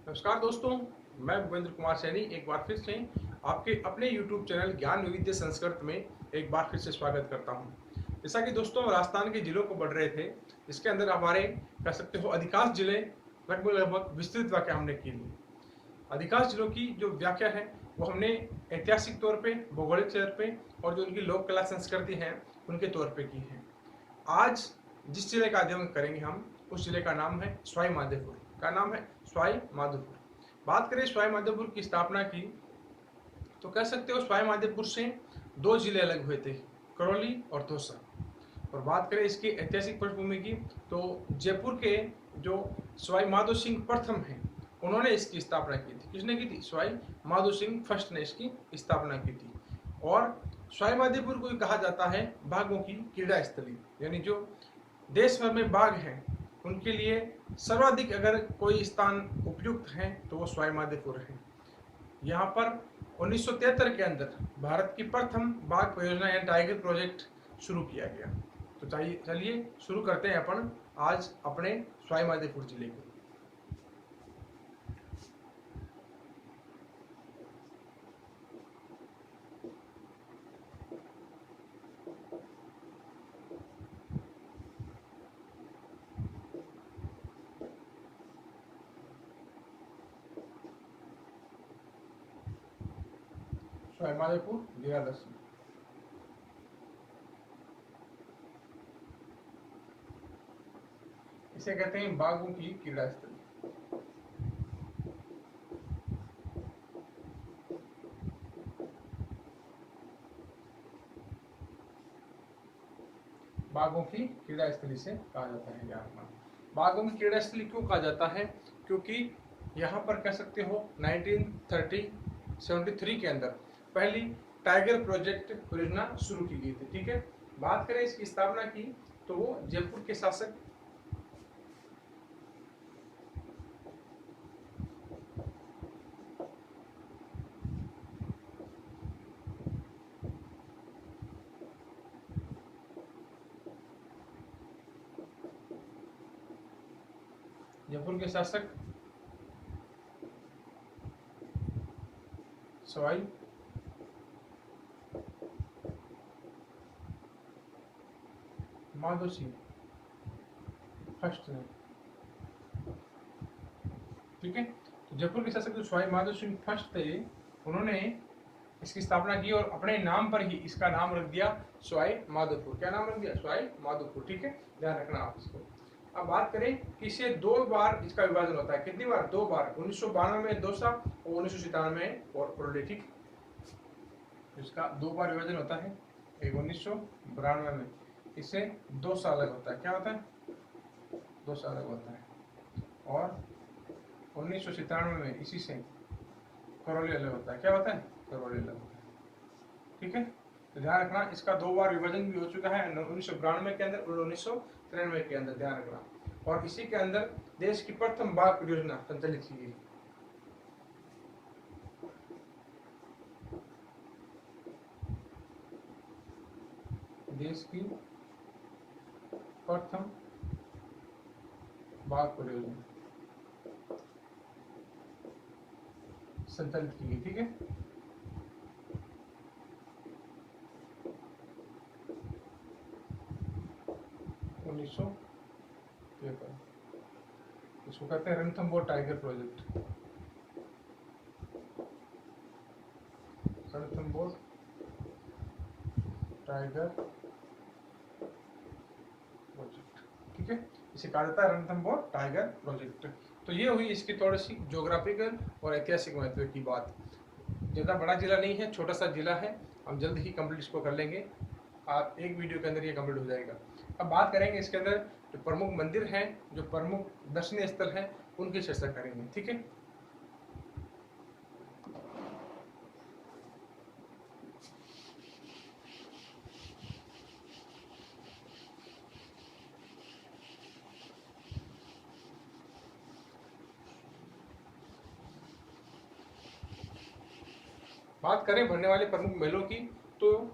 नमस्कार दोस्तों, मैं भूपेंद्र कुमार सैनी एक बार फिर से आपके अपने YouTube चैनल ज्ञान वैविध्य संस्कृत में एक बार फिर से स्वागत करता हूं। जैसा कि दोस्तों राजस्थान के जिलों को बढ़ रहे थे, इसके अंदर हमारे कह सकते हो अधिकांश जिले लगभग विस्तृत व्याख्या हमने की ली। अधिकांश जिलों की जो व्याख्या है वो हमने ऐतिहासिक तौर पे, भौगोलिक तौर पे और जो उनकी लोक कला संस्कृति है उनके तौर पे की है। आज जिस जिले का अध्ययन करेंगे हम, उस जिले का नाम है सवाई माधोपुर। का नाम है सवाई माधोपुर। बात करें सवाई माधोपुर की स्थापना की, तो कह सकते हो सवाई माधोपुर से दो जिले अलग हुए थे, करौली और दौसा। और बात करें इसकी ऐतिहासिक पृष्ठभूमि की, तो जयपुर के जो सवाई माधो सिंह प्रथम हैं, उन्होंने इसकी स्थापना की थी। किसने की थी? सवाई माधो सिंह फर्स्ट ने इसकी स्थापना की थी। और सवाई माधोपुर को कहा जाता है बाघों की क्रीड़ा स्थली, यानी जो देश भर में बाघ हैं उनके लिए सर्वाधिक अगर कोई स्थान उपयुक्त है तो वो सवाई माधोपुर है। यहाँ पर 1973 के अंदर भारत की प्रथम बाघ परियोजना या टाइगर प्रोजेक्ट शुरू किया गया। तो चलिए शुरू करते हैं अपन आज अपने सवाई माधोपुर जिले को। सवाई माधोपुर जिला दक्षिण, इसे कहते हैं बाघों की क्रीड़ा स्थली। बाघों की क्रीड़ा स्थली से कहा जाता है। यहाँ बाघों की क्रीड़ा स्थली क्यों कहा जाता है? क्योंकि यहाँ पर कह सकते हो 1973 के अंदर पहली टाइगर प्रोजेक्ट परियोजना शुरू की गई थी। ठीक है, बात करें इसकी स्थापना की, तो वो जयपुर के शासक सवाई माधो सिंह फर्स्ट ने, ठीक है, तो जयपुर के शासक जो सवाई माधो सिंह फर्स्ट थे, उन्होंने इसकी स्थापना की और अपने नाम पर ही इसका नाम रख दिया सवाई माधोपुर। क्या नाम रख दिया? सवाई माधोपुर। ठीक है, ध्यान रखना आप इसको। अब बात करें कि इसे दो बार इसका विभाजन होता है। कितनी बार? दो बार। 1992 में दौसा और 1997 में करौली। ठीक, इसका दो बार विभाजन होता है। एक 1992 में, इसे 2 साल अलग होता है। क्या होता है? 2 साल अलग होता है। और 1997 में इसी से करौली अलग होता है। क्या होता है? करौली अलग होता है। ठीक है, तो ध्यान रखना इसका दो बार विभाजन भी हो चुका है, 1992 के अंदर और 1993 के अंदर। ध्यान रखना। और इसी के अंदर देश की प्रथम बाघ परियोजना संचालित की गई। देश की प्रथम बाघ परियोजना संचालित की गई। ठीक है, इसको कहते हैं Ranthambore tiger project. Ranthambore tiger project. ठीक है, इसे कहा जाता है रणथंबोर टाइगर प्रोजेक्ट। तो ये हुई इसकी थोड़ी सी ज्योग्राफिकल और ऐतिहासिक महत्व की बात। ज़्यादा बड़ा जिला नहीं है, छोटा सा जिला है। हम जल्द ही कंप्लीट इसको कर लेंगे। आप एक वीडियो के अंदर ये कंप्लीट हो जाएगा। अब बात करेंगे इसके अंदर जो प्रमुख मंदिर हैं, जो प्रमुख दर्शनीय स्थल हैं, उनकी चर्चा करेंगे। ठीक है, बात करें बनने वाले प्रमुख मेलों की, तो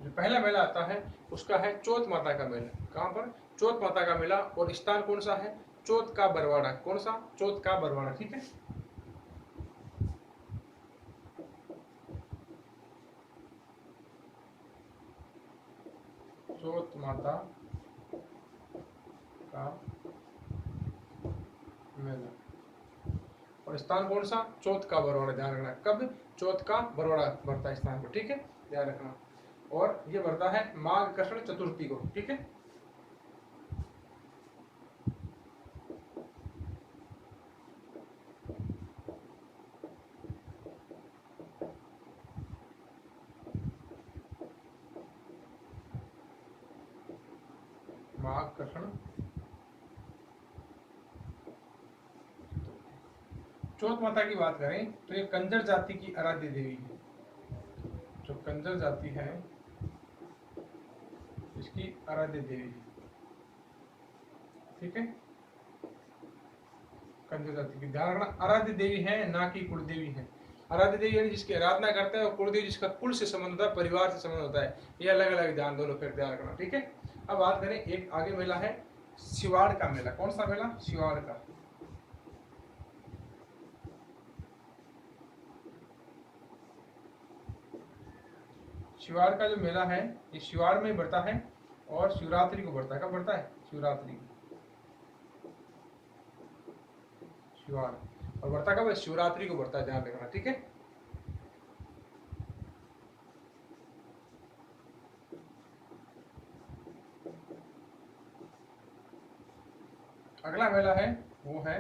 जो पहला मेला आता है उसका है चौथ माता का मेला। कहाँ पर? चौथ माता का मेला। और स्थान कौन सा है? चौथ का बरवाड़ा। कौन सा? चौथ का बरवाड़ा। ठीक है, चौथ माता का मेला। और स्थान कौन सा? चौथ का बरवाड़ा। ध्यान रखना कब चौथ का बरवाड़ा भरता है स्थान को। ठीक है, ध्यान रखना। और ये भरता है माघ कृष्ण चतुर्थी को। ठीक है, माघ कृष्ण। चौथ माता की बात करें तो ये कंजर जाति की आराध्य देवी है। जो कंजर जाति है इसकी आराध्य देवी है। ठीक है, कंजर जाति की। ध्यान रखना आराध्य देवी है, ना कि कुल देवी है। आराध्य देवी यानी जिसकी आराधना करते हैं, और कुल देवी जिसका कुल से संबंध होता है, परिवार से संबंध होता है। ये अलग अलग ध्यान, दोनों फिर ध्यान रखना। ठीक है, अब बात करें एक आगे मेला है शिवाड़ का मेला। कौन सा मेला? शिवाड़ का। शिवाड़ का जो मेला है ये शिवाड़ में बढ़ता है और शिवरात्रि को बढ़ता है। कब बढ़ता है? शिवरात्रि। शिवाड़ और बढ़ता कब है? शिवरात्रि को बढ़ता है। ध्यान रखना। ठीक है, अगला मेला है वो है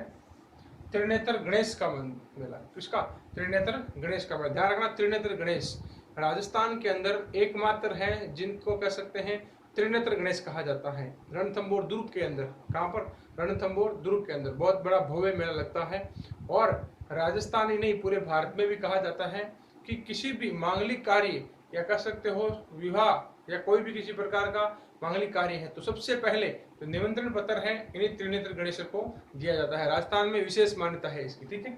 त्रिनेत्र गणेश का मेला। किसका? त्रिनेत्र गणेश का मेला। ध्यान रखना त्रिनेत्र गणेश राजस्थान के अंदर एकमात्र है जिनको कह सकते हैं त्रिनेत्र गणेश कहा जाता है। रणथंभौर दुर्ग के अंदर। कहाँ पर? रणथंभौर दुर्ग के अंदर बहुत बड़ा भव्य मेला लगता है। और राजस्थान ही नहीं पूरे भारत में भी कहा जाता है कि किसी भी मांगलिक कार्य या कह सकते हो विवाह या कोई भी किसी प्रकार का मांगलिक कार्य है तो सबसे पहले जो निमंत्रण पत्र है इन्हीं त्रिनेत्र गणेश को दिया जाता है। राजस्थान में विशेष मान्यता है इसकी। ठीक है,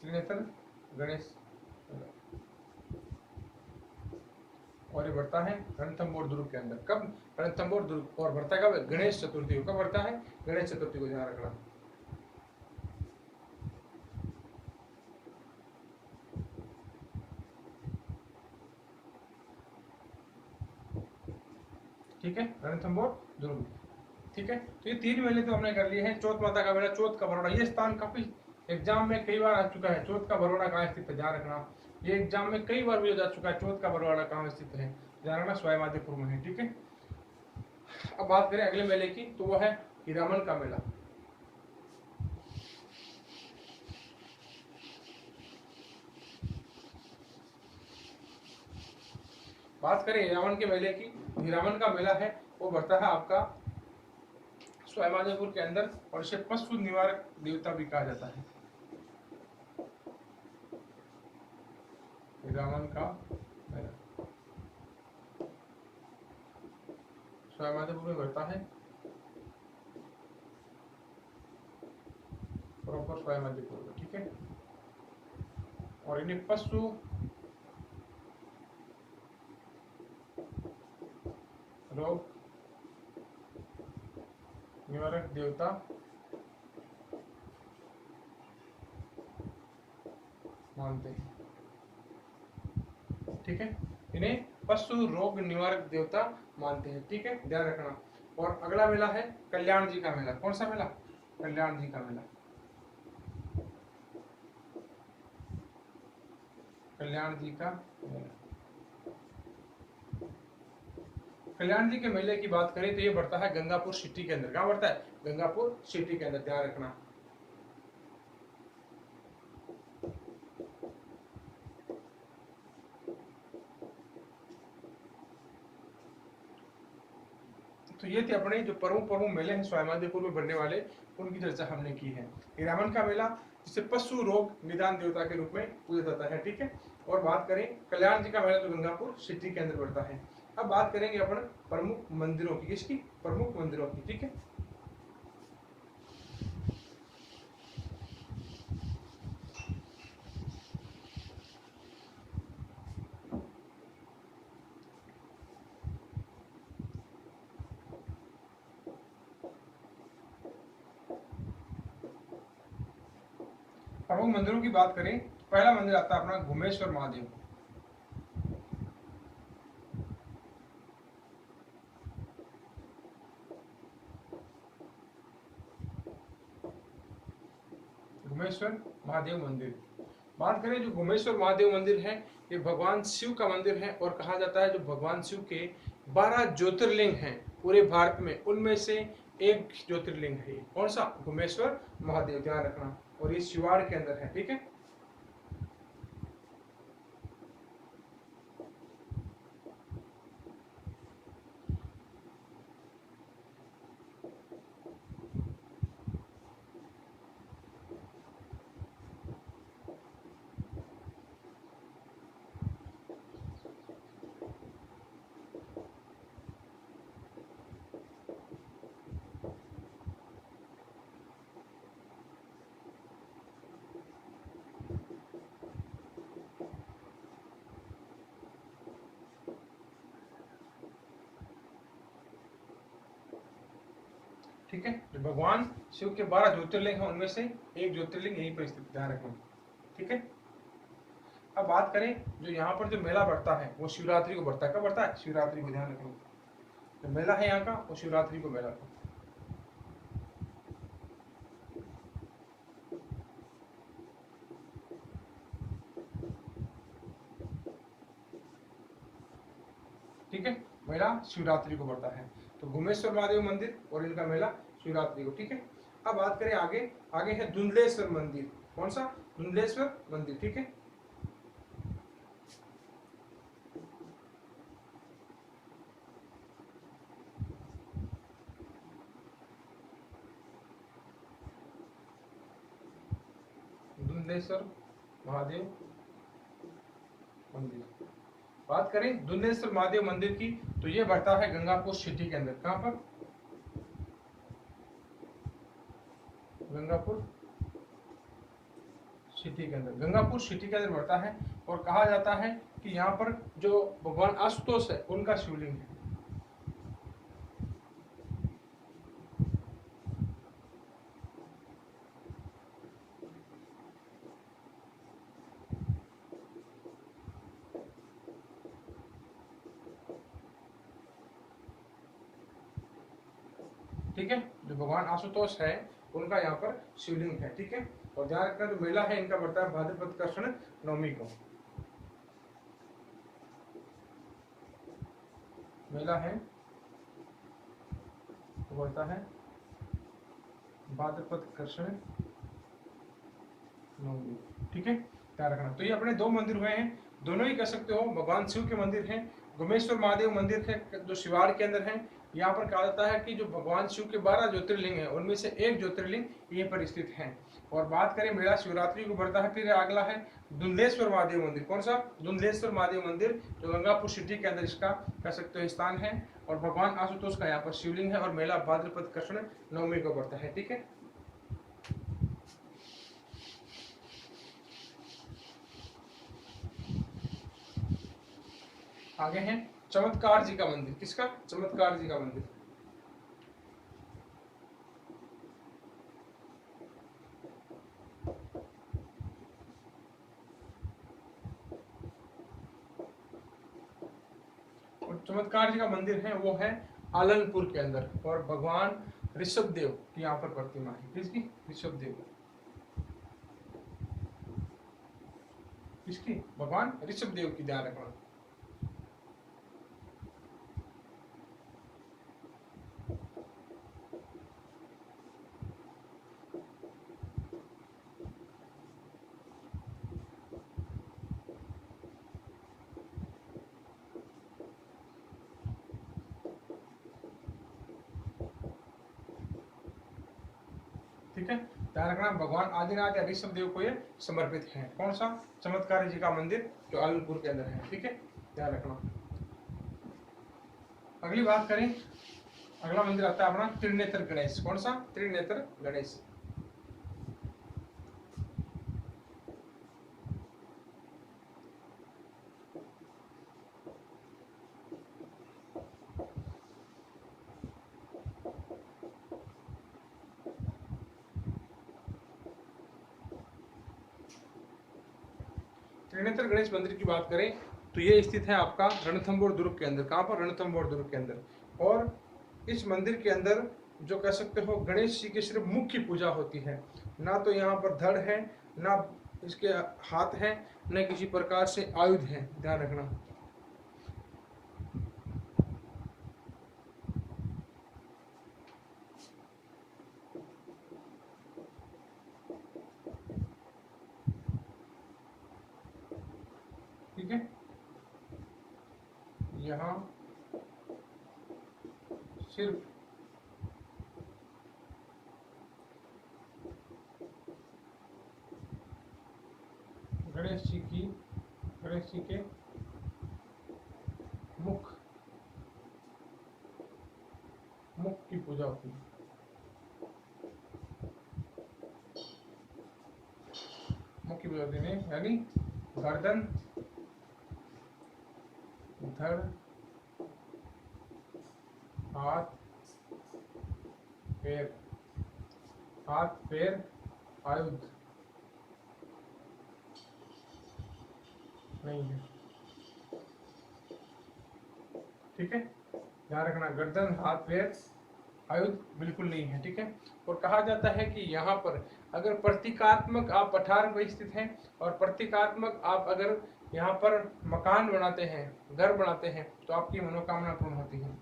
त्रिनेत्र गणेश। और ये बढ़ता है रणथंभौर दुर्ग के अंदर। कब? रणथंभौर दुर्ग। और बढ़ता कब? गणेश चतुर्थी को। कब बढ़ता है? गणेश चतुर्थी को। ध्यान रखना। ठीक है, रणथंभौर दुर्ग। ठीक है, तो ये तीन मेले तो हमने कर लिए हैं। चौथ माता का मेला, चौथ का बरोड़ा। ये स्थान काफी एग्जाम में कई बार आ चुका है। चौथ का बरोड़ा कहाँ स्थित है? ध्यान रखना। ये एग्जाम में कई बार भी जा चुका है। चौथ का बरोड़ा कहाँ स्थित है? ध्यान रखना, सवाई माधोपुर में है। ठीक है, अब बात करें अगले मेले की तो वो है हीरामन का मेला। बात करें हीरामन के मेले की, हीरामन का मेला है वो बढ़ता है आपका सवाई माधोपुर के अंदर। और इसे पशु निवारक देवता भी कहा जाता है। हीरामन का मेला सवाई माधोपुर में बढ़ता है। प्रॉपर सवाई माधोपुर में। ठीक है, और इन्हें पशु रोग निवारक देवता मानते हैं। ठीक है, इन्हें पशु रोग निवारक देवता मानते हैं। ठीक है, ध्यान रखना। और अगला मेला है कल्याण जी का मेला। कौन सा मेला? कल्याण जी का मेला। कल्याण जी का मेला। कल्याण जी के मेले की बात करें तो ये बढ़ता है गंगापुर सिटी के अंदर। कहाँ बढ़ता है? गंगापुर सिटी के अंदर। ध्यान रखना। तो ये थे अपने जो प्रमुख मेले हैं सवाई माधोपुर में बनने वाले, उनकी चर्चा हमने की है। हीरामन का मेला जिसे पशु रोग निदान देवता के रूप में पूजा जाता है। ठीक है, और बात करें कल्याण जी का मेला तो गंगापुर सिटी के अंदर बढ़ता है। अब बात करेंगे अपन प्रमुख मंदिरों की। किसकी? प्रमुख मंदिरों की। ठीक है, प्रमुख मंदिरों की बात करें तो पहला मंदिर आता है अपना घुमेश्वर महादेव। घुमेश्वर महादेव मंदिर। बात करें जो घुमेश्वर महादेव मंदिर है, ये भगवान शिव का मंदिर है और कहा जाता है जो भगवान शिव के 12 ज्योतिर्लिंग हैं पूरे भारत में, उनमें से एक ज्योतिर्लिंग है। कौन सा? घुमेश्वर महादेव, ध्यान रखना। और ये शिवाड़ के अंदर है, ठीक है। ठीक है, जो भगवान शिव के 12 ज्योतिर्लिंग हैं उनमें से एक ज्योतिर्लिंग यहीं पर स्थित, ध्यान रखना, ठीक है। अब बात करें जो यहाँ पर जो मेला बढ़ता है वो शिवरात्रि को बढ़ता है। कब बढ़ता है? शिवरात्रि को, ध्यान रखना। जो मेला है यहाँ का वो शिवरात्रि को मेला था। ठीक है, मेला शिवरात्रि को बढ़ता है। तो घुमेश्वर महादेव मंदिर और इनका मेला शिवरात्रि को, ठीक है। अब बात करें आगे, आगे है धुंधलेश्वर मंदिर। कौन सा? धुंधलेश्वर मंदिर, ठीक है। धुंधलेश्वर महादेव मंदिर। बात करें धुंधलेश्वर महादेव मंदिर की तो ये बढ़ता है गंगापुर सिटी के अंदर। कहां पर? गंगापुर सिटी के अंदर, गंगापुर सिटी के अंदर बढ़ता है। और कहा जाता है कि यहाँ पर जो भगवान आशुतोष है उनका शिवलिंग है। ठीक है, जो भगवान आशुतोष है उनका यहाँ पर शिवलिंग है, ठीक है। और ध्यान रखना जो मेला है इनका बढ़ता है भाद्रपद कृष्ण नवमी को। मेला है वो बढ़ता है भाद्रपद कृष्ण नवमी, ठीक है, ध्यान रखना। तो ये अपने दो मंदिर हुए हैं, दोनों ही कह सकते हो भगवान शिव के मंदिर हैं। घुमेश्वर महादेव मंदिर है जो शिवाड़ के अंदर है। यहाँ पर कहा जाता है कि जो भगवान शिव के 12 ज्योतिर्लिंग हैं उनमें से एक ज्योतिर्लिंग यहीं पर स्थित है। और बात करें मेला शिवरात्रि को बढ़ता है। फिर अगला है धुंधलेश्वर महादेव मंदिर। कौन सा? धुंधलेश्वर महादेव मंदिर, जो गंगापुर सिटी के अंदर इसका कह सकते हो स्थान है। और भगवान आशुतोष का यहाँ पर शिवलिंग है और मेला भाद्रपद कृष्ण नवमी को बढ़ता है, ठीक है। आगे है चमत्कार जी का मंदिर। किसका? चमत्कार जी का मंदिर। और चमत्कार जी का मंदिर है वो है आलनपुर के अंदर। और भगवान ऋषभ देव की यहाँ पर प्रतिमा है। किसकी? ऋषभ देव। किसकी? भगवान ऋषभ देव की, ध्यान रखना। ठीक है, ध्यान रखना। भगवान आदिनाथ या ऋषभ देव को ये समर्पित है। कौन सा? चमत्कार जी का मंदिर जो आलनपुर के अंदर है, ठीक है, ध्यान रखना। अगली बात करें, अगला मंदिर आता है अपना त्रिनेत्र गणेश। कौन सा? त्रिनेत्र गणेश। त्रिनेत्र गणेश मंदिर की बात करें तो ये स्थित है आपका रणथंभौर दुर्ग के अंदर। कहाँ पर? रणथंभौर दुर्ग के अंदर। और इस मंदिर के अंदर जो कह सकते हो गणेश जी की सिर्फ मुख्य पूजा होती है, ना तो यहाँ पर धड़ है, ना इसके हाथ है, न किसी प्रकार से आयुध है, ध्यान रखना। ठीक है, यहाँ सिर्फ गणेश जी के मुख की पूजा होती है। मुख की पूजा होती है, यानी गर्दन, धड़, हाथ पैर, आयुध नहीं है। ठीक है, ध्यान रखना, गर्दन, हाथ, पैर, आयुध बिल्कुल नहीं है। ठीक है, और कहा जाता है कि यहाँ पर अगर प्रतीकात्मक आप पठार पर स्थित हैं और प्रतीकात्मक आप अगर यहाँ पर मकान बनाते हैं, घर बनाते हैं, तो आपकी मनोकामना पूर्ण होती है।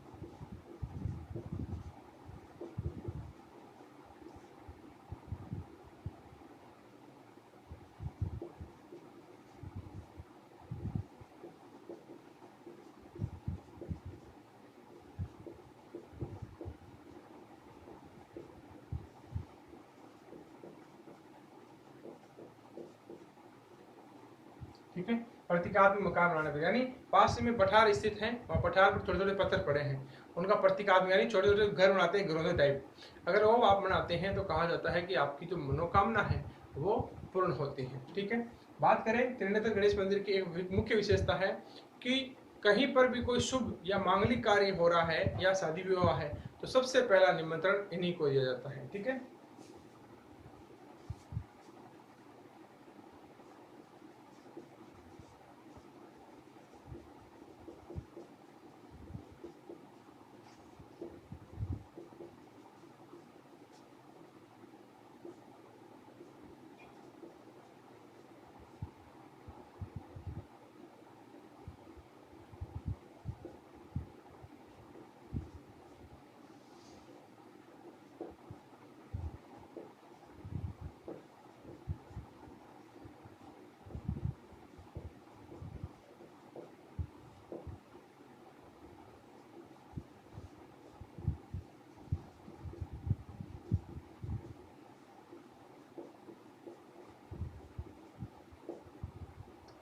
ठीक है, प्रतीकात्मक मकान बनाने पर, यानी पास में पठार स्थित हैं और पठार पर छोटे छोटे पत्थर पड़े हैं, उनका प्रतीकात्मक यानी छोटे छोटे घर बनाते हैं, घरों टाइप, अगर वो आप बनाते हैं तो कहा जाता है कि आपकी जो मनोकामना है वो पूर्ण होती है। ठीक है, बात करें त्रिनेत्र गणेश मंदिर की एक मुख्य विशेषता है कि कहीं पर भी कोई शुभ या मांगलिक कार्य हो रहा है या शादी विवाह है तो सबसे पहला निमंत्रण इन्हीं को दिया जाता है। ठीक है,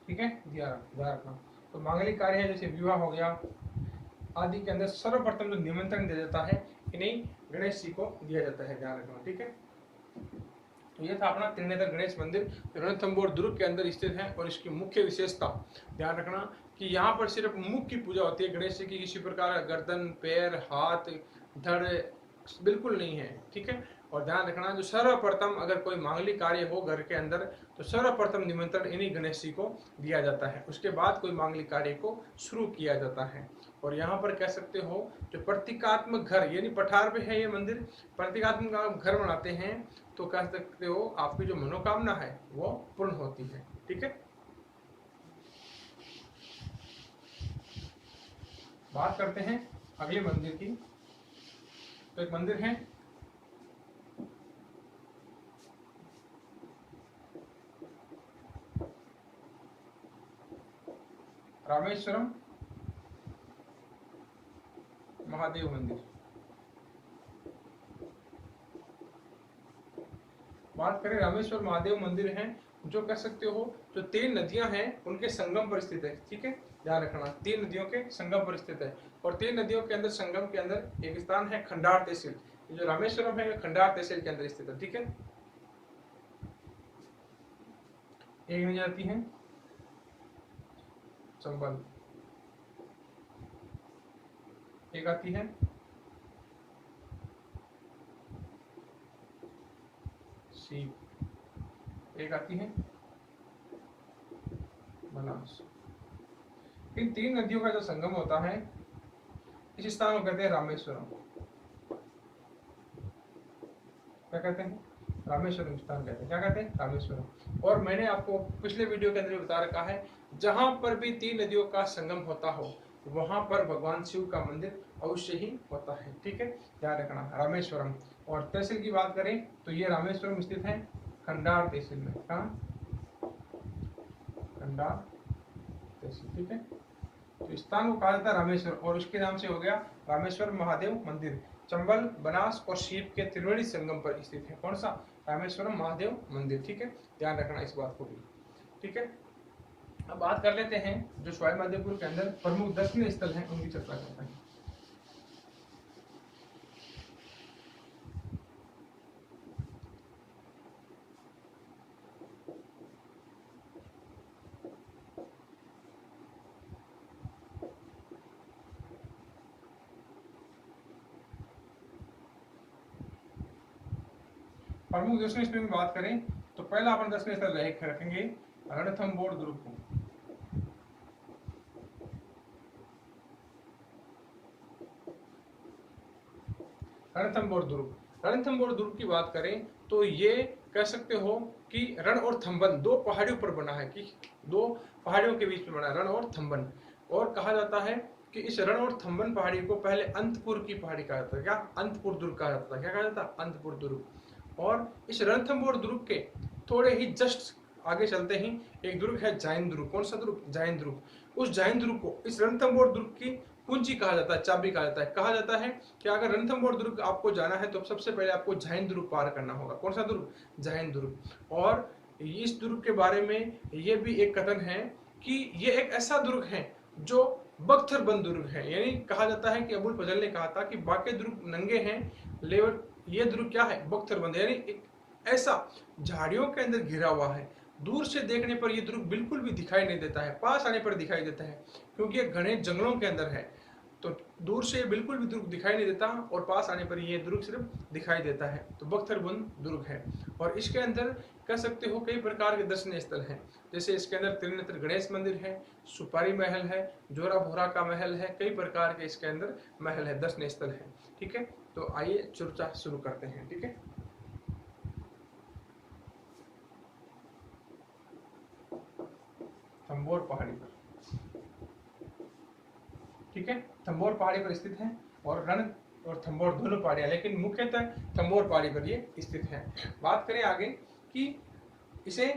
ठीक है, ध्यान रखना। तो मांगलिक कार्य है जैसे विवाह हो गया आदि के अंदर सर्वप्रथम जो निमंत्रण दिया जाता है इन्हीं गणेश जी को दिया जाता है, ध्यान रखना। ठीक है, तो ये था अपना त्रिनेत्र गणेश मंदिर रणथंभौर दुर्ग के अंदर स्थित है। और इसकी मुख्य विशेषता ध्यान रखना कि यहाँ पर सिर्फ मुख की पूजा होती है, गणेश जी की किसी प्रकार गर्दन, पैर, हाथ, धड़ बिल्कुल नहीं है। ठीक है, और ध्यान रखना जो सर्वप्रथम अगर कोई मांगलिक कार्य हो घर के अंदर तो सर्वप्रथम निमंत्रण इन्हीं गणेश जी को दिया जाता है, उसके बाद कोई मांगलिक कार्य को शुरू किया जाता है। और यहाँ पर कह सकते हो जो प्रतीकात्मक घर यानी पठार पे है ये मंदिर, प्रतीकात्मक आप घर बनाते हैं तो कह सकते हो आपकी जो मनोकामना है वो पूर्ण होती है। ठीक है, बात करते हैं अगले मंदिर की। तो एक मंदिर है रामेश्वरम महादेव मंदिर। बात करें रामेश्वर महादेव मंदिर है जो कह सकते हो जो 3 नदियां हैं उनके संगम पर स्थित है। ठीक है, ध्यान रखना 3 नदियों के संगम पर स्थित है और 3 नदियों के अंदर संगम के अंदर एक स्थान है खंडार तहसील। जो रामेश्वरम है खंडार तहसील के अंदर स्थित है। ठीक है, एक नदी आती है चंबल, एक आती है सीप, एक आती है बनास। इन तीन नदियों का जो संगम होता है इस स्थान को कहते हैं रामेश्वरम। क्या कहते हैं? रामेश्वरम स्थान कहते हैं। क्या कहते हैं? रामेश्वरम। और मैंने आपको पिछले वीडियो के अंदर बता रखा है, जहां पर भी तीन नदियों का संगम होता हो वहां पर भगवान शिव का मंदिर अवश्य ही होता है। ठीक है, ध्यान रखना। रामेश्वरम। और तहसील की बात करें तो ये रामेश्वरम स्थित है खंडार तहसील में। कहाँ? खंडार तहसील। ठीक है, तो स्थान को कहा जाता है रामेश्वर, और उसके नाम से हो गया रामेश्वर महादेव मंदिर। चंबल, बनास और शिव के त्रिवेणी संगम पर स्थित है। कौन सा? रामेश्वरम महादेव मंदिर। ठीक है, ध्यान रखना इस बात को भी। ठीक है, अब बात कर लेते हैं जो सवाई माधोपुर के अंदर प्रमुख दर्शनीय स्थल हैं उनकी चर्चा करते हैं। प्रमुख दर्शनीय स्थल की बात करें तो पहला अपन दर्शनीय स्थल रखेंगे रणथंबोर दुर्ग को। रणथंबोर दुर्ग। रणथंबोर दुर्ग की बात करें तो ये कह सकते हो कि रण और थंबन दो पहाड़ियों पर बना है, कि दो पहाड़ियों के बीच में बना है, रण और थंबन। और कहा जाता है कि इस रण और थंबन पहाड़ी को पहले अंतपुर की पहाड़ी कहा जाता है। क्या? अंतपुर दुर्ग कहा जाता है। क्या कहा जाता है? अंतपुर दुर्ग। और इस रणथंबोर दुर्ग के थोड़े ही जस्ट आगे चलते ही एक दुर्ग है जैन दुर्ग। कौन सा दुर्ग? जैन दुर्ग। उस जैन दुर्ग को इस रणथंबोर दुर्ग की कुंजी कहा जाता है, चाबी कहा जाता है। कहा जाता है कि अगर रणथंबोर दुर्ग आपको जाना है तो सबसे पहले आपको जैन दुर्ग पार करना होगा। कौन सा दुर्ग? जैन दुर्ग। और इस दुर्ग के बारे में ये भी एक कथन है कि ये एक ऐसा दुर्ग है जो बख्तरबंद दुर्ग है। यानी कहा जाता है कि अबुल फजल ने कहा था कि बाकी दुर्ग नंगे हैं लेकिन ये दुर्ग क्या है? बख्तरबंद, यानी एक ऐसा झाड़ियों के अंदर घिरा हुआ है। दूर से देखने पर यह दुर्ग बिल्कुल भी दिखाई नहीं देता है, पास आने पर दिखाई देता है, क्योंकि ये घने जंगलों के अंदर है। तो दूर से बिल्कुल भी दुर्ग दिखाई नहीं देता और पास आने पर ये दुर्ग सिर्फ दिखाई देता है। तो बख्तरबंद दुर्ग है। और इसके अंदर कह सकते हो कई प्रकार के दर्शनीय स्थल हैं। जैसे इसके अंदर त्रिनेत्र गणेश मंदिर है, सुपारी महल है, जोरा भोरा का महल है, कई प्रकार के इसके अंदर महल है, दर्शनीय स्थल है। ठीक है, तो आइए चर्चा शुरू करते हैं। ठीक है, थंबोर पहाड़ी पर। ठीक है, थंबोर पहाड़ी पर स्थित है और रण और थंबोर दोनों पहाड़ियां, लेकिन मुख्यतः थंबोर पहाड़ी पर ये स्थित है। बात करें आगे कि इसे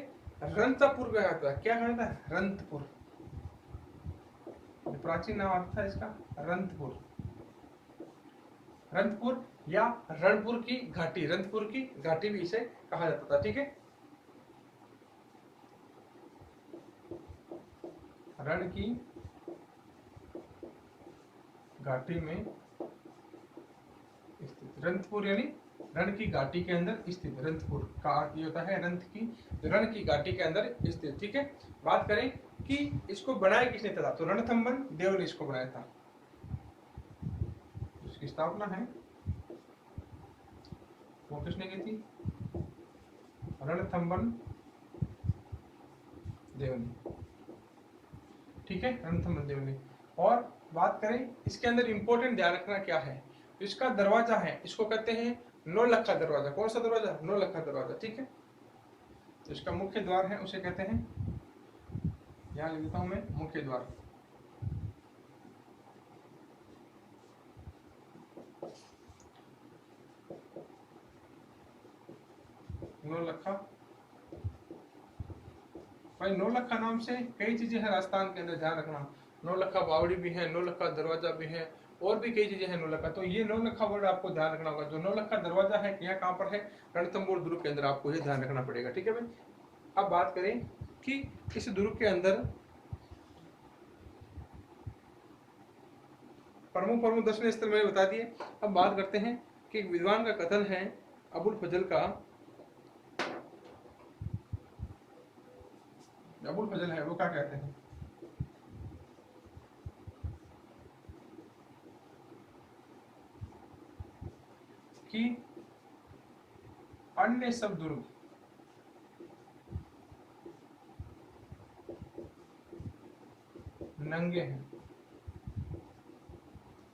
रंतपुर कहा जाता है। क्या कहा जाता है? रंतपुर। प्राचीन नाम आता था इसका रंतपुर। रंतपुर या रणपुर की घाटी, रंतपुर की घाटी भी इसे कहा जाता था। ठीक है, रण की घाटी में स्थित रंतपुर, यानी रण की घाटी के अंदर स्थित। रंतपुर का अर्थ ये होता है रंत की, रण की घाटी के अंदर स्थित। ठीक है, बात करें कि इसको बनाया किसने था, तो रणथंबन देव ने इसको बनाया था। इसकी स्थापना है वो किसने की थी? रणथंबन देव ने। ठीक है, रणथंबन देव ने। और बात करें इसके अंदर इंपॉर्टेंट ध्यान रखना क्या है, इसका दरवाजा है, इसको कहते हैं नौलखा दरवाजा। कौन सा दरवाजा? नौलखा दरवाजा। ठीक है, तो इसका मुख्य द्वार है उसे कहते हैं, यहां लिख देता हूं मैं, मुख्य द्वार। नौलखा। भाई नौलखा नाम से कई चीजें हैं राजस्थान के अंदर, ध्यान रखना। नौलखा बावड़ी भी है, नौलखा दरवाजा भी है, और भी कई चीजें हैं नौलखा। तो ये नौलखा वर्ड आपको ध्यान रखना होगा। जो नौलखा दरवाजा है यह कहां पर है? रणथंबोर दुर्ग के अंदर, आपको ये ध्यान रखना पड़ेगा। ठीक है भाई, अब बात करें कि इस दुर्ग के अंदर प्रमुख प्रमुख दर्शनीय स्थल मैंने बता दिए। अब बात करते हैं कि एक विद्वान का कथन है अबुल फजल का, अबुल फजल है वो क्या कहते हैं कि अन्य सब दुर्ग नंगे हैं,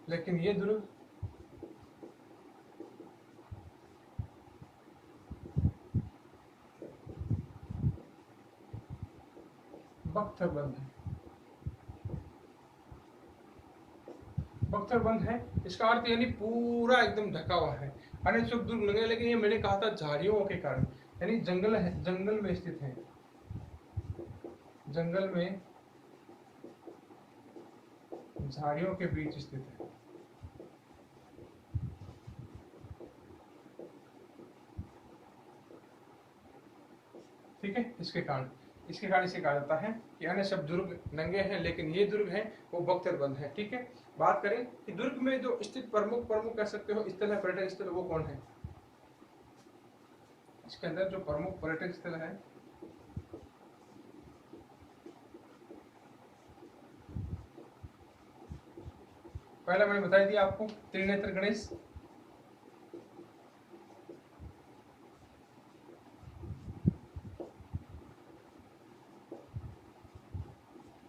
लेकिन ये दुर्ग बख्तरबंद है। बख्तरबंद है इसका अर्थ यानी पूरा एकदम ढका हुआ है। अन्य सब दुर्ग नंगे, लेकिन ये मैंने कहा था झाड़ियों के कारण, यानी जंगल है, जंगल में स्थित है, जंगल में झाड़ियों के बीच स्थित है। ठीक है, इसके कारण इसे कहा जाता है कि अन्य सब दुर्ग नंगे हैं, लेकिन ये दुर्ग है वो बख्तरबंद है। ठीक है, बात करें कि दुर्ग में जो स्थित प्रमुख प्रमुख कह सकते हो स्थल है, पर्यटक स्थल, वो कौन है? इसके अंदर जो प्रमुख पर्यटक स्थल है, पहला मैंने बताई दिया आपको त्रिनेत्र गणेश,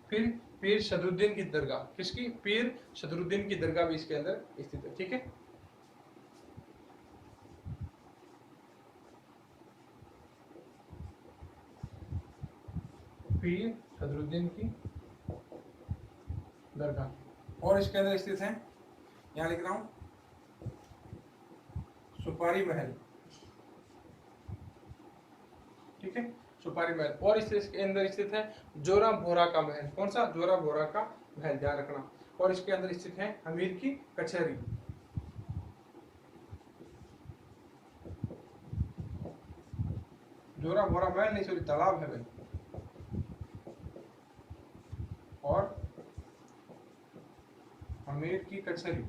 फिर पीर सदरुद्दीन की दरगाह, किसकी? पीर सदरुद्दीन की दरगाह भी इसके अंदर स्थित है। ठीक है, पीर सदरुद्दीन की दरगाह, और इसके अंदर स्थित है, यहां लिख रहा हूं, सुपारी महल। ठीक है, सुपारी महल, और इसके अंदर स्थित है जोरा बोरा का महल। कौन सा? जोरा बोरा का महल, ध्यान रखना। और इसके अंदर स्थित है अमीर की कचहरी। जोरा बोरा महल नहीं, सॉरी, तालाब है भाई। और अमीर की कचहरी,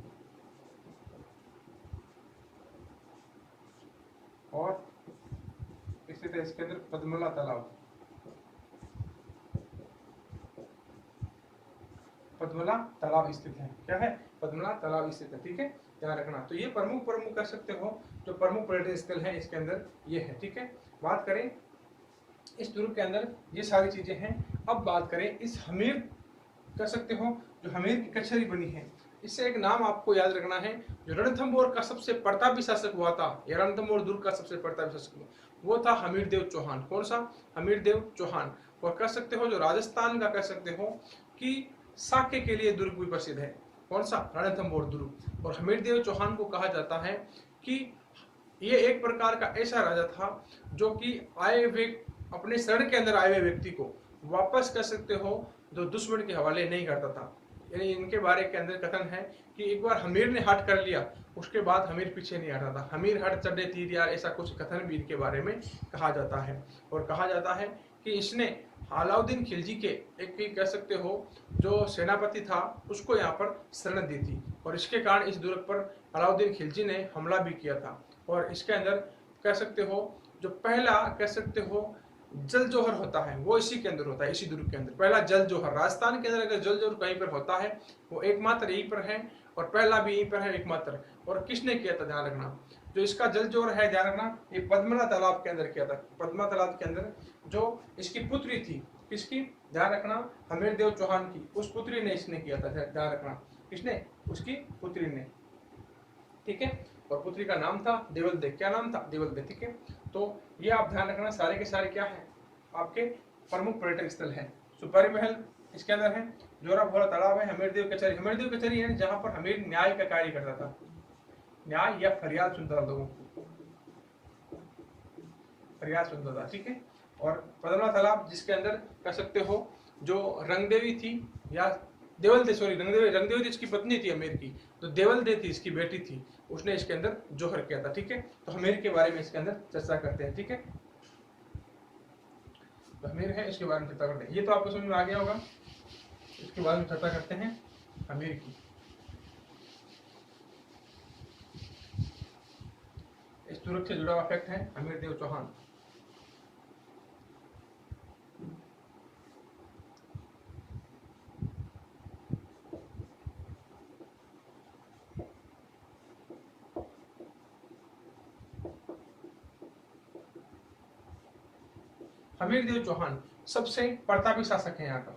और स्थित है इसके अंदर पद्मला तालाब, पद्मला तालाब स्थित है। क्या है? पद्मला तालाब स्थित है। ठीक है, ध्यान रखना। तो ये प्रमुख प्रमुख कर सकते हो जो प्रमुख पर्यटन स्थल है इसके अंदर ये है। ठीक है, बात करें इस दुर्ग के अंदर ये सारी चीजें हैं। अब बात करें इस हमीर, कर सकते हो जो हमीर की कचहरी बनी है, इससे एक नाम आपको याद रखना है। जो रणथंभौर का सबसे प्रतापी शासक हुआ था, या रणथंभौर दुर्ग का सबसे प्रतापी शासक हुआ, वो था हमीर देव चौहान। कौन सा? हमीर देव चौहान। और कह सकते हो जो राजस्थान का कह सकते हो कि साके के लिए दुर्ग भी प्रसिद्ध है। कौन सा? रणथंभौर दुर्ग। और हमीर देव चौहान को कहा जाता है कि ये एक प्रकार का ऐसा राजा था जो कि आए हुए, अपने शरण के अंदर आए हुए व्यक्ति को वापस कह सकते हो जो दुश्मन के हवाले नहीं करता था। यानी इनके बारे के अंदर कथन है कि एक बार हमीर ने हट कर लिया, उसके बाद हमीर पीछे नहीं हटा था। हमीर हट चढ़े तीर यार, ऐसा कुछ कथन भी इनके बारे में कहा जाता है। और कहा जाता है कि इसने अलाउद्दीन खिलजी के एक कह सकते हो जो सेनापति था उसको यहाँ पर शरण दी थी, और इसके कारण इस दुर्ग पर अलाउद्दीन खिलजी ने हमला भी किया था। और इसके अंदर कह सकते हो जो पहला कह सकते हो जल जोहर होता है वो इसी के अंदर होता है, इसी दुर्ग के अंदर पहला जल जोहर। राजस्थान के अंदर अगर जल जोहर कहीं पर होता है वो एकमात्र यहीं पर है, और पहला भी यहीं पर है एकमात्र। और किसने किया था? ध्यान रखना, जो इसका जल जोहर है, ध्यान रखना, ये पद्मला तालाब के अंदर किया था। पद्मा तालाब के अंदर जो इसकी पुत्री थी, किसकी? ध्यान रखना, हमीर देव चौहान की, उस पुत्री ने इसने किया था। ध्यान रखना, किसने? उसकी पुत्री ने। ठीक है, और पुत्री का नाम था देवलदे। क्या नाम था? देवलदे। ठीक है, तो ये आप ध्यान रखना, सारे के सारे क्या है आपके प्रमुख पर्यटक स्थल है। सुपारी महल इसके अंदर है, जोरा भोरा तालाब है, हमीरदेव कचहरी। हमीरदेव कचहरी है जहां पर हमीर न्याय का कार्य करता था, न्याय या फरियाद सुनता था, लोगों को फरियाद सुनता था। ठीक है, और पद्मला तालाब जिसके अंदर कह सकते हो जो रंगदेवी थी, या देवल, सॉरी, रंगदेवी जिसकी पत्नी थी अमीर की, तो देवल दे थी इसकी बेटी थी, उसने इसके अंदर जोहर किया था। ठीक है, तो हमीर के बारे में इसके अंदर चर्चा करते हैं। ठीक है, तो हमीर है इसके बारे में चर्चा करते हैं। ये तो आपको समझ में आ गया होगा। इसके बारे में चर्चा करते हैं हमीर की। इस तुर्क से जुड़ा हुआ फैक्ट है हमीर देव चौहान। हमीर देव चौहान सबसे प्रतापी शासक है यहाँ का।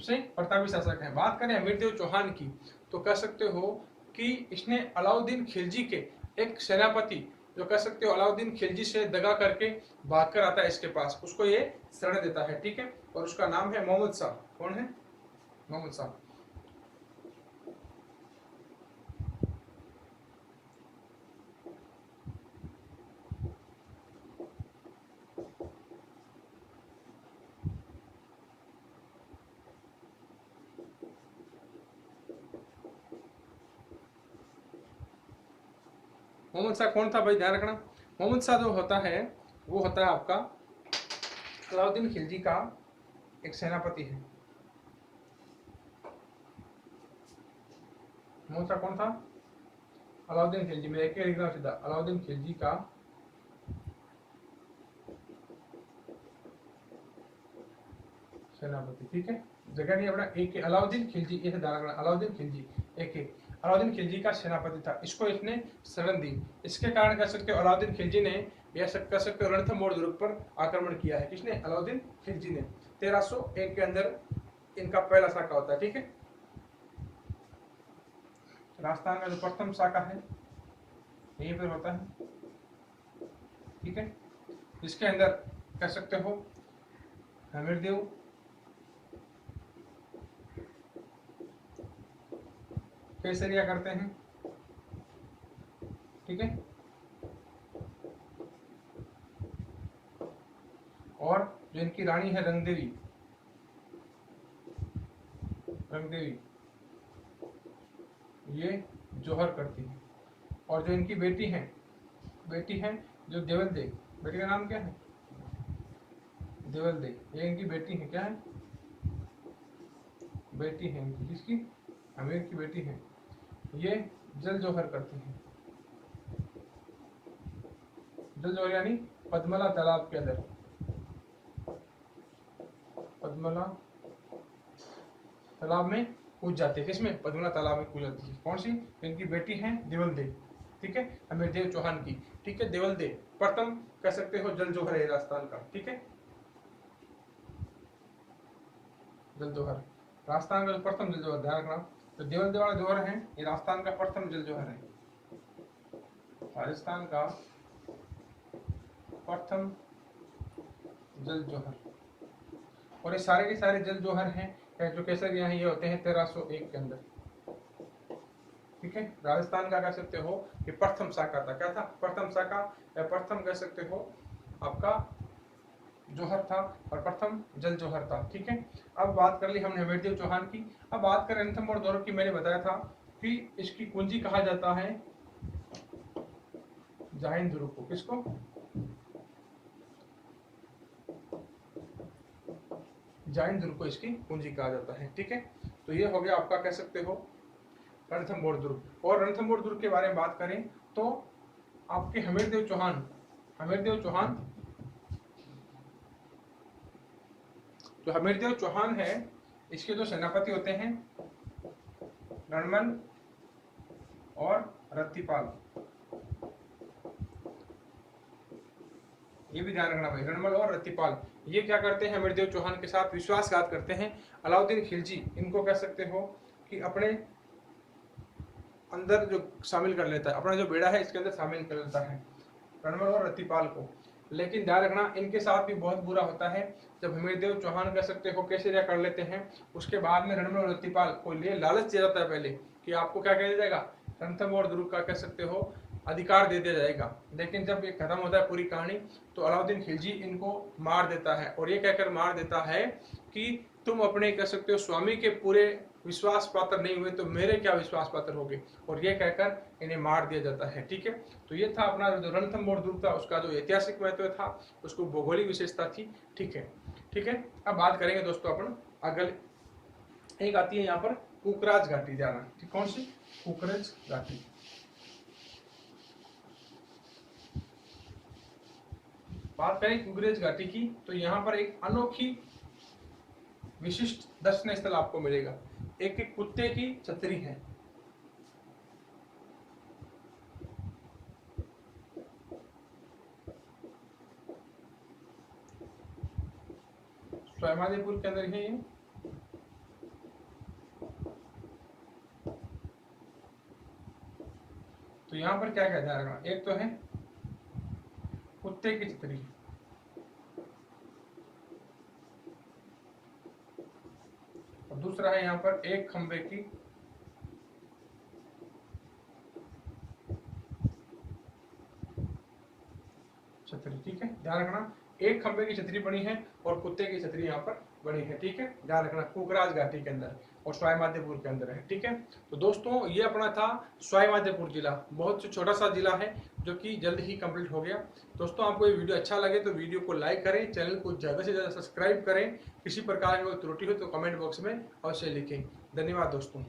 सबसे प्रतापी शासक हैं। बात करें अमीरदेव चौहान की तो कह सकते हो कि इसने अलाउद्दीन खिलजी के एक सेनापति, जो कह सकते हो अलाउद्दीन खिलजी से दगा करके भागकर आता है इसके पास, उसको ये शरण देता है, ठीक है। और उसका नाम है मोहम्मद शाह। कौन है? मोहम्मद शाह। मोहम्मद शाह कौन था भाई, ध्यान रखना। मोहम्मद शाह जो होता है वो होता है आपका अलाउद्दीन खिलजी का एक सेनापति है। मोहम्मद शाह कौन था? अलाउद्दीन खिलजी में एक लिखना सीधा, अलाउद्दीन खिलजी का सेनापति, ठीक है। जगह नहीं अपना एक अलाउद्दीन खिलजी, ये ध्यान रखना, अलाउद्दीन खिलजी एक अलाउद्दीन खिलजी का सेनापति था, इसको इसने शरण दी। इसके कारण कह सकते हो अलाउद्दीन खिलजी ने यह कह सकते हो रणथंभौर दुर्ग पर आक्रमण किया है। किसने? अलाउद्दीन खिलजी ने। 1301 के अंदर इनका पहला शाखा होता है, ठीक है। राजस्थान का जो प्रथम शाखा है यहीं पर होता है, ठीक है। इसके अंदर कह सकते हो हमीरदेव केसरिया करते हैं, ठीक है। और जो इनकी रानी है रंगदेवी, रंगदेवी ये जोहर करती है। और जो इनकी बेटी है जो देवल दे, बेटी का नाम क्या है? देवल दे, ये इनकी बेटी है। क्या है? बेटी है इनकी, किसकी? अमीर की बेटी है। ये जल जोहर करती है। जल जोहर यानी पद्मला तालाब के अंदर, पद्मला तालाब में कूद जाती है। किसमें? पद्मला तालाब में कूद जाती है। कौन सी? इनकी बेटी है देवल दे, ठीक है, अमीरदेव चौहान की, ठीक है। देवल दे प्रथम कह सकते हो जल जोहर है राजस्थान का, ठीक है। जल जोहर राजस्थान का प्रथम जल जोहर, ध्यान रखना। तो देवल दे वाला जोहर है ये राजस्थान का प्रथम जल जोहर है, राजस्थान का प्रथम जल जोहर। और ये सारे के सारे जल जोहर हैं जो केसरिया हैं, ये होते हैं 1301 के अंदर, ठीक है। राजस्थान का कह सकते हो कि प्रथम शाखा था। क्या था? प्रथम शाखा या प्रथम कह सकते हो आपका जोहर था और प्रथम जल जोहर था, ठीक है। अब बात कर ली हमने हमीरदेव चौहान की। अब बात करें रणथंभौर दुर्ग की। मैंने बताया था कि इसकी कुंजी कहा जाता है जाहिन दुर्ग को। किसको? जाहिन दुर्ग को इसकी कुंजी कहा जाता है, ठीक है। तो ये हो गया आपका कह सकते हो रणथंभौर दुर्ग। और रणथंभौर दुर्ग के बारे में बात करें तो आपके हमीरदेव चौहान जो हमीरदेव चौहान है, इसके जो सेनापति होते हैं रणमल और रत्तीपाल, ये भी ध्यान रखना भाई, रणमल और रत्तीपाल ये क्या करते हैं? हमीरदेव चौहान के साथ विश्वासघात करते हैं। अलाउद्दीन खिलजी इनको कह सकते हो कि अपने अंदर जो शामिल कर लेता है, अपना जो बेड़ा है इसके अंदर शामिल कर लेता है, रणमल और रत्तीपाल को। लेकिन ध्यान रखना इनके साथ भी बहुत बुरा होता है। जब हमीरदेव चौहान कह सकते हो केसरिया कर लेते हैं, उसके बाद में रणमल और रत्तीपाल को लिए लालच दिया जाता है पहले कि आपको क्या कहा जाएगा? रणथंभौर दुर्ग का कह सकते हो अधिकार दे दिया जाएगा। लेकिन जब ये खत्म होता है पूरी कहानी तो अलाउद्दीन खिलजी इनको मार देता है, और ये कहकर मार देता है कि तुम अपने कह सकते हो स्वामी के पूरे विश्वास पात्र नहीं हुए तो मेरे क्या विश्वास पात्र होगे, और ये कहकर इन्हें मार दिया जाता है, ठीक है। तो ये था अपना जो रणथंभौर दुर्ग था, उसका जो ऐतिहासिक महत्व था, उसको भौगोलिक विशेषता थी, ठीक है, ठीक है। अब बात करेंगे दोस्तों अपन अगले, एक आती है यहाँ पर कुकराज घाटी, जाना ठीक। कौन सी? कुकराज घाटी। बात करें कुकरेज घाटी की तो यहाँ पर एक अनोखी विशिष्ट दर्शनीय स्थल आपको मिलेगा। एक कुत्ते की छतरी है, स्वयमादेपुर के अंदर है ये, यहाँ पर क्या क्या ध्यान रखना, एक तो है कुत्ते की छतरी, और दूसरा है यहाँ पर एक खंबे की छतरी। ठीक है, ध्यान रखना, एक खंबे की छतरी बनी है और कुत्ते की छतरी यहाँ पर बनी है। ठीक है, ध्यान रखना, कुकराज घाटी के अंदर और सवाई माधोपुर के अंदर है। ठीक है, तो दोस्तों ये अपना था सवाई माधोपुर जिला, बहुत छोटा सा जिला है जो कि जल्द ही कंप्लीट हो गया। दोस्तों आपको ये वीडियो अच्छा लगे तो वीडियो को लाइक करें, चैनल को ज़्यादा से ज़्यादा सब्सक्राइब करें, किसी प्रकार की कोई त्रुटि हो तो कमेंट बॉक्स में अवश्य लिखें। धन्यवाद दोस्तों।